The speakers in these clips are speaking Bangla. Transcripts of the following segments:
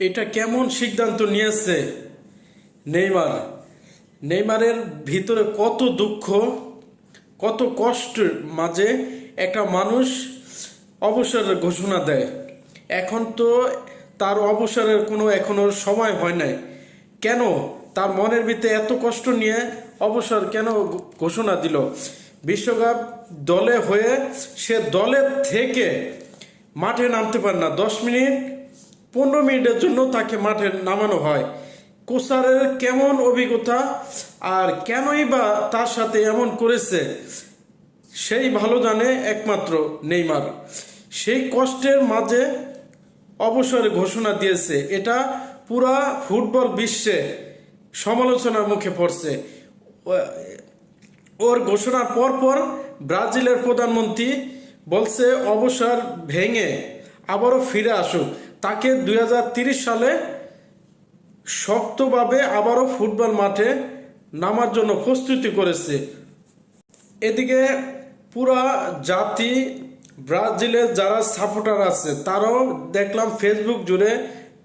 এটা কেমন সিদ্ধান্ত নিয়েছে নেইমার? নেইমারের ভিতরে কত দুঃখ, কত কষ্টের মাঝে একটা মানুষ অবসরের ঘোষণা দেয়। এখন তো তার অবসরের কোনো এখনো সময় হয় নাই। কেন তার মনের ভিতরে এত কষ্ট নিয়ে অবসর কেন ঘোষণা দিল? বিশ্বকাপ দলে হয়ে সে দলের থেকে মাঠে নামতে পারে না। 10 মিনিট 15 মিনিটের জন্য তাকে মাঠে নামানো হয়। কোসারের কেমন অভিজ্ঞতা, আর কেনই বা তার সাথে এমন করেছে সেই ভালো জানে একমাত্র নেইমার। সেই কষ্টের মাঝে অবসরে ঘোষণা দিয়েছে, এটা পুরা ফুটবল বিশ্বে সমালোচনার মুখে পড়ছে। ওর ঘোষণার পর ব্রাজিলের প্রধানমন্ত্রী বলছে অবসর ভেঙে আবারও ফিরে আসুক। তাকে 2030 সালে শক্তভাবে আবারও ফুটবল মাঠে নামার জন্য প্রস্তুতি করেছে। এদিকে পুরা জাতি, ব্রাজিলের যারা সাপোর্টার আছে তারাও দেখলাম ফেসবুক জুড়ে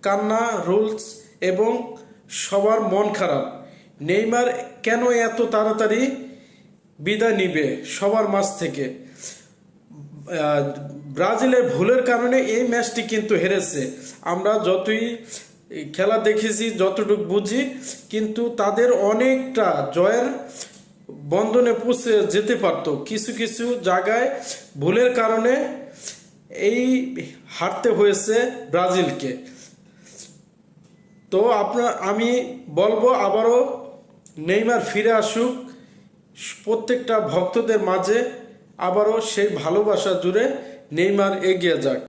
কান্না রুলস এবং সবার মন খারাপ। নেইমার কেন এত তাড়াতাড়ি বিদায় নিবে সবার মাঝ থেকে? ব্রাজিলের ভুলের কারণে এই ম্যাচটি কিন্তু হেরেছে। আমরা যতই খেলা দেখেছি, যতটুকু বুঝি, কিন্তু তাদের অনেকটা জয়ের বন্ধনে পৌঁছে যেতে পারত। কিছু কিছু জায়গায় ভুলের কারণে এই হারতে হয়েছে ব্রাজিলকে। তো আমি বলবো আবারও নেইমার ফিরে আসুক, প্রত্যেকটা ভক্তদের মাঝে আবারও সেই ভালোবাসা জুড়ে নেইমার এগিয়ে যাক।